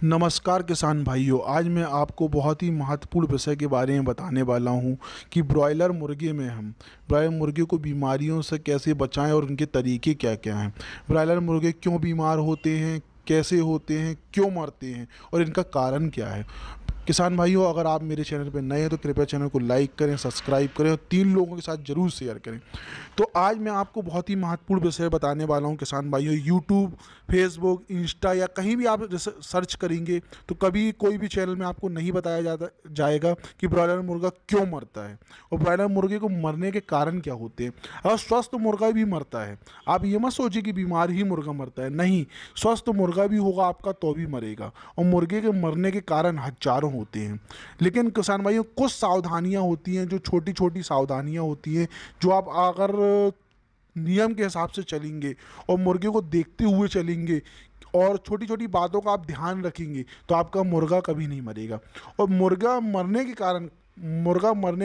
नमस्कार किसान भाइयों। आज मैं आपको बहुत ही महत्वपूर्ण विषय के बारे में बताने वाला हूं कि ब्रॉयलर मुर्गे में हम ब्रॉयलर मुर्गे को बीमारियों से कैसे बचाएं और उनके तरीके क्या क्या हैं। ब्रॉयलर मुर्गे क्यों बीमार होते हैं, कैसे होते हैं, क्यों मरते हैं और इनका कारण क्या है। किसान भाइयों, अगर आप मेरे चैनल पर नए हैं तो कृपया चैनल को लाइक करें, सब्सक्राइब करें और 3 लोगों के साथ ज़रूर शेयर करें। तो आज मैं आपको बहुत ही महत्वपूर्ण विषय बताने वाला हूं किसान भाइयों। यूट्यूब, फेसबुक, इंस्टा या कहीं भी आप सर्च करेंगे तो कभी कोई भी चैनल में आपको नहीं बताया जाएगा कि ब्रॉयलर मुर्गा क्यों मरता है और ब्रॉयलर मुर्गे को मरने के कारण क्या होते हैं। अगर स्वस्थ मुर्गा भी मरता है, आप ये मत सोचिए कि बीमार ही मुर्गा मरता है, नहीं, स्वस्थ मुर्गा भी होगा आपका तो भी मरेगा। और मुर्गे के मरने के कारण हजारों होते हैं। लेकिन किसान भाइयों, कुछ सावधानियां होती हैं, जो छोटी छोटी सावधानियां होती हैं, जो आप अगर नियम के हिसाब से चलेंगे और मुर्गे को देखते हुए चलेंगे और छोटी छोटी बातों का आप ध्यान रखेंगे तो आपका मुर्गा कभी नहीं मरेगा। और मुर्गा मरने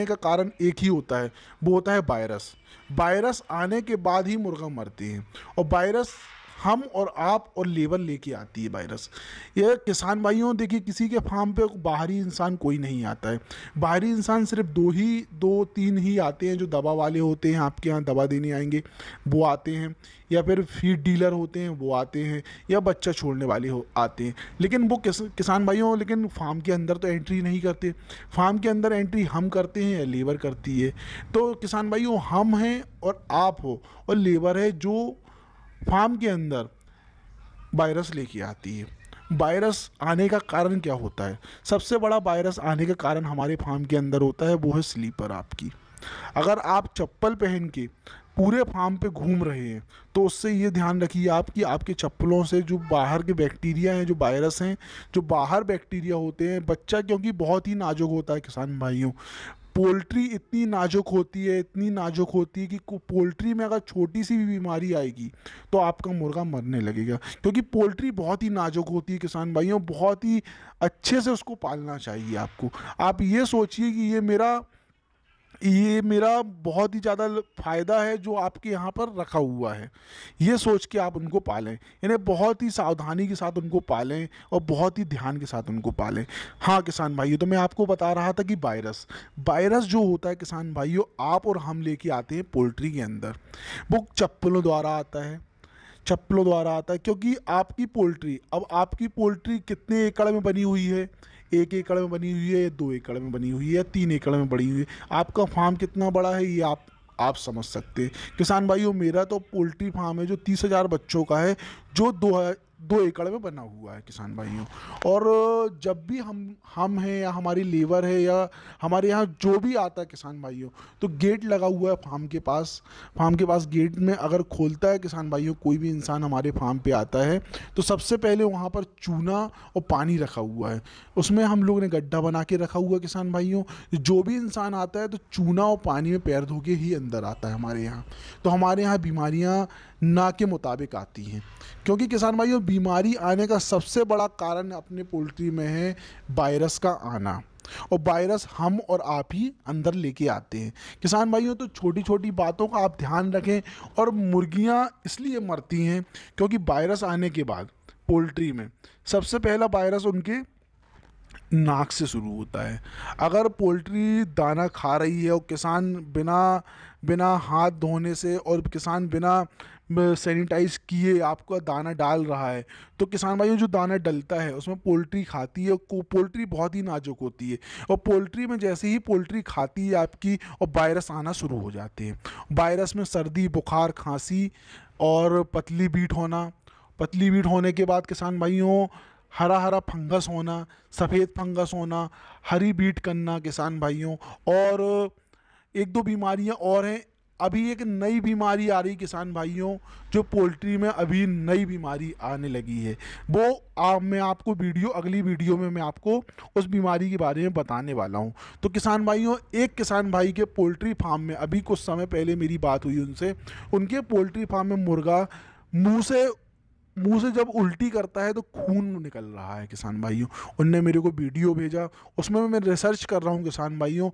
का कारण एक ही होता है, वो होता है वायरस। वायरस आने के बाद ही मुर्गा मरते हैं और वायरस हम और आप और लेबर लेके आती है वायरस। ये किसान भाइयों देखिए, किसी के फार्म पे बाहरी इंसान कोई नहीं आता है। बाहरी इंसान सिर्फ दो तीन ही आते हैं, जो दवा वाले होते हैं, आपके यहाँ दवा देने आएंगे वो आते हैं, या फिर फीड डीलर होते हैं वो आते हैं, या बच्चा छोड़ने वाले आते हैं। लेकिन वो किसान भाइयों लेकिन फार्म के अंदर तो एंट्री नहीं करते। फार्म के अंदर एंट्री हम करते हैं या लेबर करती है। तो किसान भाइयों, हम हैं और आप हो और लेबर है जो फार्म के अंदर वायरस लेके आती है। वायरस आने का कारण क्या होता है? सबसे बड़ा वायरस आने का कारण हमारे फार्म के अंदर होता है, वो है स्लीपर आपकी। अगर आप चप्पल पहन के पूरे फार्म पे घूम रहे हैं तो उससे ये ध्यान रखिए आप कि आपके चप्पलों से जो बाहर के बैक्टीरिया हैं, जो वायरस हैं, जो बाहर बैक्टीरिया होते हैं, बच्चा क्योंकि बहुत ही नाजुक होता है किसान भाइयों। पोल्ट्री इतनी नाजुक होती है, इतनी नाजुक होती है कि पोल्ट्री में अगर छोटी सी भी बीमारी आएगी तो आपका मुर्गा मरने लगेगा, क्योंकि पोल्ट्री बहुत ही नाजुक होती है किसान भाइयों। बहुत ही अच्छे से उसको पालना चाहिए आपको। आप ये सोचिए कि ये मेरा बहुत ही ज़्यादा फ़ायदा है जो आपके यहाँ पर रखा हुआ है, ये सोच के आप उनको पालें। यानी बहुत ही सावधानी के साथ उनको पालें और बहुत ही ध्यान के साथ उनको पालें। हाँ किसान भाइयों, तो मैं आपको बता रहा था कि वायरस वायरस जो होता है किसान भाइयों, आप और हम लेके आते हैं पोल्ट्री के अंदर। वो चप्पलों द्वारा आता है, क्योंकि आपकी पोल्ट्री कितने एकड़ में बनी हुई है? 1 एकड़ में बनी हुई है या 2 एकड़ में बनी हुई है या 3 एकड़ में बनी हुई है? आपका फार्म कितना बड़ा है ये आप समझ सकते हैं। किसान भाइयों, मेरा तो पोल्ट्री फार्म है जो 30,000 बच्चों का है, जो 2 एकड़ में बना हुआ है किसान भाइयों। और जब भी हम हैं या हमारी लेबर है या हमारे यहाँ जो भी आता है किसान भाइयों, तो गेट लगा हुआ है फार्म के पास गेट में अगर खोलता है किसान भाइयों कोई भी इंसान हमारे फार्म पे आता है, तो सबसे पहले वहाँ पर चूना और पानी रखा हुआ है। उसमें हम लोग ने गड्ढा बना के रखा हुआ है किसान भाइयों। जो भी इंसान आता है तो चूना और पानी में पैर धो के ही अंदर आता है हमारे यहाँ। तो हमारे यहाँ बीमारियाँ ना के मुताबिक आती हैं, क्योंकि किसान भाइयों बीमारी आने का सबसे बड़ा कारण अपने पोल्ट्री में है वायरस का आना। और वायरस हम और आप ही अंदर लेके आते हैं किसान भाइयों। तो छोटी छोटी बातों का आप ध्यान रखें। और मुर्गियां इसलिए मरती हैं क्योंकि वायरस आने के बाद पोल्ट्री में सबसे पहला वायरस उनके नाक से शुरू होता है। अगर पोल्ट्री दाना खा रही है और किसान बिना बिना हाथ धोने से और किसान बिना सैनिटाइज किए आपका दाना डाल रहा है, तो किसान भाइयों जो दाना डलता है उसमें पोल्ट्री खाती है। पोल्ट्री बहुत ही नाजुक होती है और पोल्ट्री में जैसे ही पोल्ट्री खाती है आपकी, और वायरस आना शुरू हो जाते हैं। वायरस में सर्दी, बुखार, खांसी और पतली बीट होने के बाद किसान भाइयों हरा हरा फंगस होना, सफ़ेद फंगस होना, हरी बीट करना किसान भाइयों। और एक दो बीमारियां और हैं। अभी एक नई बीमारी आ रही किसान भाइयों, जो पोल्ट्री में अभी नई बीमारी आने लगी है, वो मैं आपको अगली वीडियो में मैं आपको उस बीमारी के बारे में बताने वाला हूं। तो किसान भाइयों, एक किसान भाई के पोल्ट्री फार्म में अभी कुछ समय पहले मेरी बात हुई उनसे, उनके पोल्ट्री फार्म में मुर्गा मुंह से जब उल्टी करता है तो खून निकल रहा है किसान भाइयों। उनने मेरे को वीडियो भेजा, उसमें मैं रिसर्च कर रहा हूँ किसान भाइयों।